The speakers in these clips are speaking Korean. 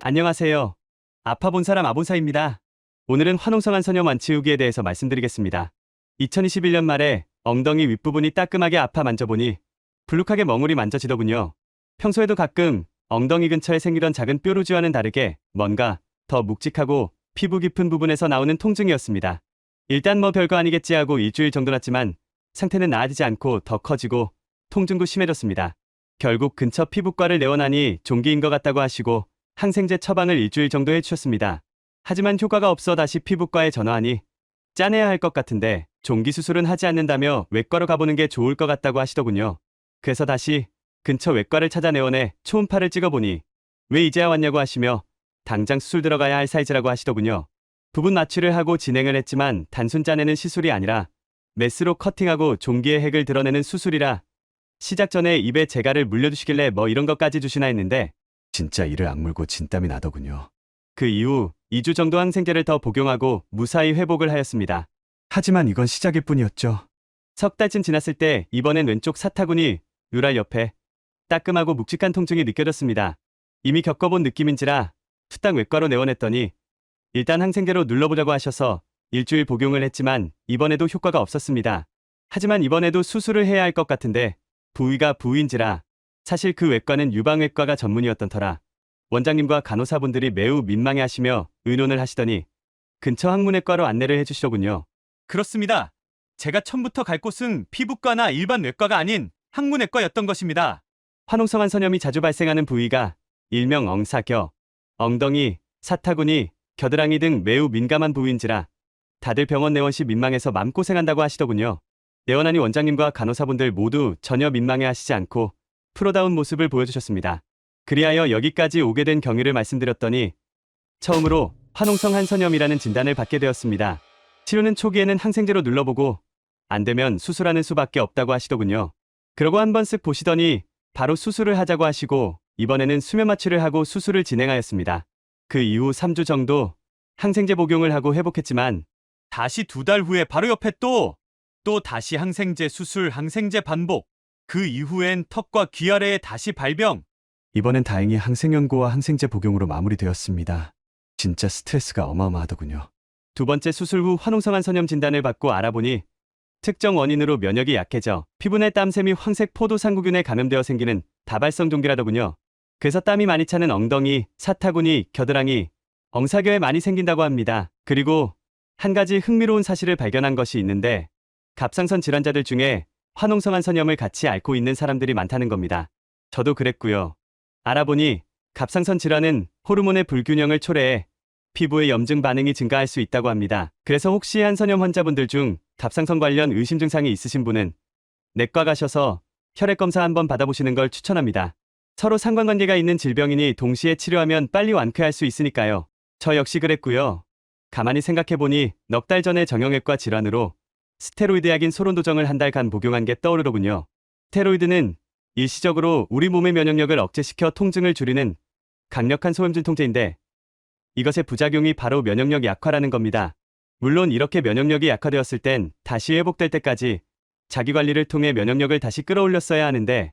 안녕하세요. 아파 본 사람 아본사입니다. 오늘은 화농성한 선염 완치후기에 대해서 말씀드리겠습니다. 2021년 말에 엉덩이 윗부분이 따끔하게 아파 만져보니 불룩하게 멍울이 만져지더군요. 평소에도 가끔 엉덩이 근처에 생기던 작은 뾰루지와는 다르게 뭔가 더 묵직하고 피부 깊은 부분에서 나오는 통증이었습니다. 일단 뭐 별거 아니겠지 하고 일주일 정도 났지만 상태는 나아지지 않고 더 커지고 통증도 심해졌습니다. 결국 근처 피부과를 내원하니 종기인 것 같다고 하시고 항생제 처방을 일주일 정도 해주셨습니다. 하지만 효과가 없어 다시 피부과에 전화하니 짜내야 할 것 같은데 종기 수술은 하지 않는다며 외과로 가보는 게 좋을 것 같다고 하시더군요. 그래서 다시 근처 외과를 찾아 내원해 초음파를 찍어보니 왜 이제야 왔냐고 하시며 당장 수술 들어가야 할 사이즈라고 하시더군요. 부분 마취를 하고 진행을 했지만 단순 짜내는 시술이 아니라 메스로 커팅하고 종기의 핵을 드러내는 수술이라 시작 전에 입에 재갈을 물려주시길래 뭐 이런 것까지 주시나 했는데 진짜 이를 악물고 진땀이 나더군요. 그 이후 2주 정도 항생제를 더 복용하고 무사히 회복을 하였습니다. 하지만 이건 시작일 뿐이었죠. 석 달쯤 지났을 때 이번엔 왼쪽 사타구니 누랄 옆에 따끔하고 묵직한 통증이 느껴졌습니다. 이미 겪어본 느낌인지라 후딱 외과로 내원했더니 일단 항생제로 눌러보자고 하셔서 일주일 복용을 했지만 이번에도 효과가 없었습니다. 하지만 이번에도 수술을 해야 할 것 같은데 부위가 부위인지라 사실 그 외과는 유방외과가 전문이었던 터라 원장님과 간호사분들이 매우 민망해하시며 의논을 하시더니 근처 항문외과로 안내를 해주시더군요. 그렇습니다. 제가 처음부터 갈 곳은 피부과나 일반 외과가 아닌 항문외과였던 것입니다. 화농성한 선염이 자주 발생하는 부위가 일명 엉사겨, 엉덩이, 사타구니, 겨드랑이 등 매우 민감한 부위인지라 다들 병원 내원 시 민망해서 맘고생한다고 하시더군요. 내원하니 원장님과 간호사분들 모두 전혀 민망해하시지 않고 프로다운 모습을 보여주셨습니다. 그리하여 여기까지 오게 된 경위를 말씀드렸더니 처음으로 화농성한 선염이라는 진단을 받게 되었습니다. 치료는 초기에는 항생제로 눌러보고 안 되면 수술하는 수밖에 없다고 하시더군요. 그러고 한번 쓱 보시더니 바로 수술을 하자고 하시고 이번에는 수면 마취를 하고 수술을 진행하였습니다. 그 이후 3주 정도 항생제 복용을 하고 회복했지만 다시 2달 후에 바로 옆에 또 다시 항생제 수술, 항생제 반복. 그 이후엔 턱과 귀 아래에 다시 발병. 이번엔 다행히 항생연고와 항생제 복용으로 마무리되었습니다. 진짜 스트레스가 어마어마하더군요. 두 번째 수술 후 화농성한 선염 진단을 받고 알아보니 특정 원인으로 면역이 약해져 피부 내 땀샘이 황색 포도상구균에 감염되어 생기는 다발성 종기라더군요. 그래서 땀이 많이 차는 엉덩이, 사타구니, 겨드랑이, 엉사겨에 많이 생긴다고 합니다. 그리고 한 가지 흥미로운 사실을 발견한 것이 있는데 갑상선 질환자들 중에 화농성한 선염을 같이 앓고 있는 사람들이 많다는 겁니다. 저도 그랬고요. 알아보니 갑상선 질환은 호르몬의 불균형을 초래해 피부의 염증 반응이 증가할 수 있다고 합니다. 그래서 혹시 한선염 환자분들 중 갑상선 관련 의심 증상이 있으신 분은 내과 가셔서 혈액 검사 한번 받아보시는 걸 추천합니다. 서로 상관관계가 있는 질병이니 동시에 치료하면 빨리 완쾌할 수 있으니까요. 저 역시 그랬고요. 가만히 생각해보니 넉 달 전에 정형외과 질환으로 스테로이드 약인 소론도정을 한 달간 복용한 게 떠오르더군요. 스테로이드는 일시적으로 우리 몸의 면역력을 억제시켜 통증을 줄이는 강력한 소염진 통제인데 이것의 부작용이 바로 면역력 약화라는 겁니다. 물론 이렇게 면역력이 약화되었을 땐 다시 회복될 때까지 자기관리를 통해 면역력을 다시 끌어올렸어야 하는데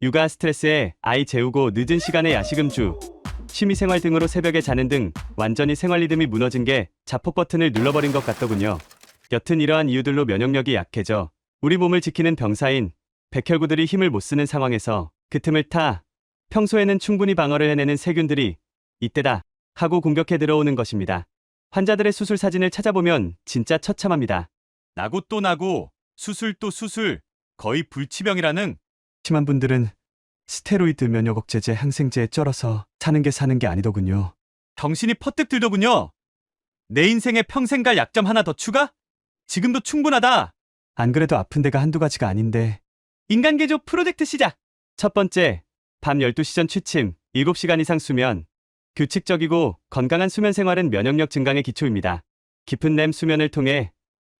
육아 스트레스에 아이 재우고 늦은 시간에 야식 음주, 취미생활 등으로 새벽에 자는 등 완전히 생활 리듬이 무너진 게 자폭 버튼을 눌러버린 것 같더군요. 여튼 이러한 이유들로 면역력이 약해져 우리 몸을 지키는 병사인 백혈구들이 힘을 못 쓰는 상황에서 그 틈을 타 평소에는 충분히 방어를 해내는 세균들이 이때다 하고 공격해 들어오는 것입니다. 환자들의 수술 사진을 찾아보면 진짜 처참합니다. 나고 또 나고 수술 또 수술, 거의 불치병이라는. 심한 분들은 스테로이드 면역 억제제 항생제에 쩔어서 사는 게 아니더군요. 정신이 퍼뜩 들더군요. 내 인생에 평생 갈 약점 하나 더 추가? 지금도 충분하다. 안 그래도 아픈 데가 한두 가지가 아닌데. 인간개조 프로젝트 시작! 첫 번째, 밤 12시 전 취침, 7시간 이상 수면. 규칙적이고 건강한 수면 생활은 면역력 증강의 기초입니다. 깊은 렘 수면을 통해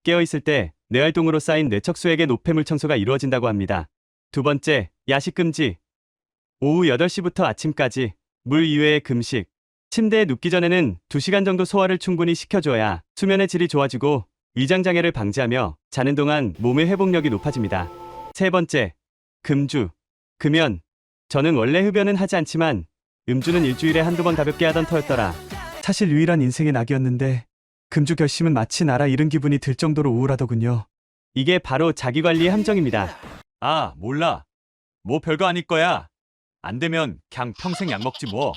깨어있을 때 뇌활동으로 쌓인 뇌척수액의 노폐물 청소가 이루어진다고 합니다. 두 번째, 야식 금지. 오후 8시부터 아침까지 물 이외의 금식. 침대에 눕기 전에는 2시간 정도 소화를 충분히 시켜줘야 수면의 질이 좋아지고 위장장애를 방지하며 자는 동안 몸의 회복력이 높아집니다. 세 번째, 금주. 금연. 저는 원래 흡연은 하지 않지만 음주는 일주일에 한두 번 가볍게 하던 터였더라. 사실 유일한 인생의 낙이었는데 금주 결심은 마치 나라 잃은 기분이 들 정도로 우울하더군요. 이게 바로 자기관리의 함정입니다. 아, 몰라. 뭐 별거 아닐 거야. 안 되면 그냥 평생 약 먹지 뭐.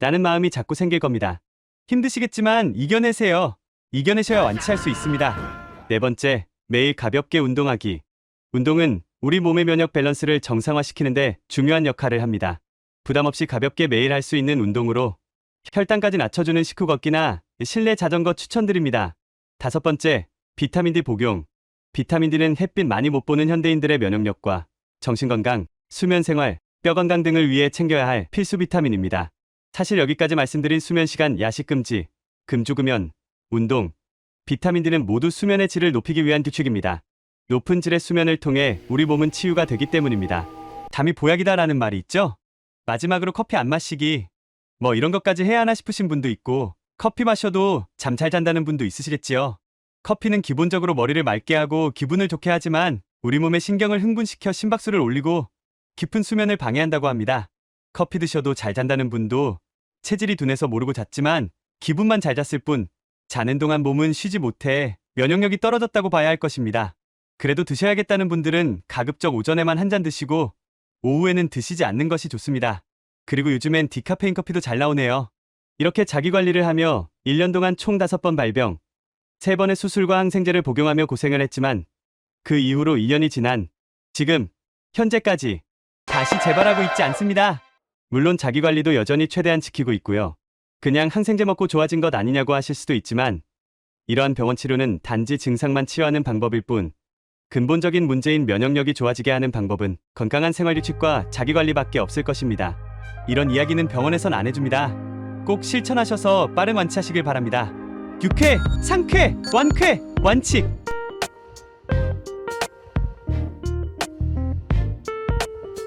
라는 마음이 자꾸 생길 겁니다. 힘드시겠지만 이겨내세요. 이겨내셔야 완치할 수 있습니다. 네 번째, 매일 가볍게 운동하기. 운동은 우리 몸의 면역 밸런스를 정상화시키는데 중요한 역할을 합니다. 부담 없이 가볍게 매일 할 수 있는 운동으로 혈당까지 낮춰주는 식후 걷기나 실내 자전거 추천드립니다. 다섯 번째, 비타민 D 복용. 비타민 D는 햇빛 많이 못 보는 현대인들의 면역력과 정신건강, 수면생활, 뼈건강 등을 위해 챙겨야 할 필수 비타민입니다. 사실 여기까지 말씀드린 수면시간, 야식금지, 금주금연, 운동, 비타민 D는 모두 수면의 질을 높이기 위한 규칙입니다. 높은 질의 수면을 통해 우리 몸은 치유가 되기 때문입니다. 잠이 보약이다라는 말이 있죠? 마지막으로 커피 안 마시기. 뭐 이런 것까지 해야 하나 싶으신 분도 있고, 커피 마셔도 잠 잘 잔다는 분도 있으시겠지요. 커피는 기본적으로 머리를 맑게 하고 기분을 좋게 하지만 우리 몸의 신경을 흥분시켜 심박수를 올리고 깊은 수면을 방해한다고 합니다. 커피 드셔도 잘 잔다는 분도 체질이 둔해서 모르고 잤지만 기분만 잘 잤을 뿐 자는 동안 몸은 쉬지 못해 면역력이 떨어졌다고 봐야 할 것입니다. 그래도 드셔야겠다는 분들은 가급적 오전에만 한 잔 드시고 오후에는 드시지 않는 것이 좋습니다. 그리고 요즘엔 디카페인 커피도 잘 나오네요. 이렇게 자기관리를 하며 1년 동안 총 5번 발병, 3번의 수술과 항생제를 복용하며 고생을 했지만 그 이후로 2년이 지난 지금 현재까지 다시 재발하고 있지 않습니다. 물론 자기관리도 여전히 최대한 지키고 있고요. 그냥 항생제 먹고 좋아진 것 아니냐고 하실 수도 있지만 이러한 병원 치료는 단지 증상만 치유하는 방법일 뿐 근본적인 문제인 면역력이 좋아지게 하는 방법은 건강한 생활규칙과 자기관리밖에 없을 것입니다. 이런 이야기는 병원에선 안 해줍니다. 꼭 실천하셔서 빠른 완치하시길 바랍니다. 6회, 상쾌, 완쾌, 완칙!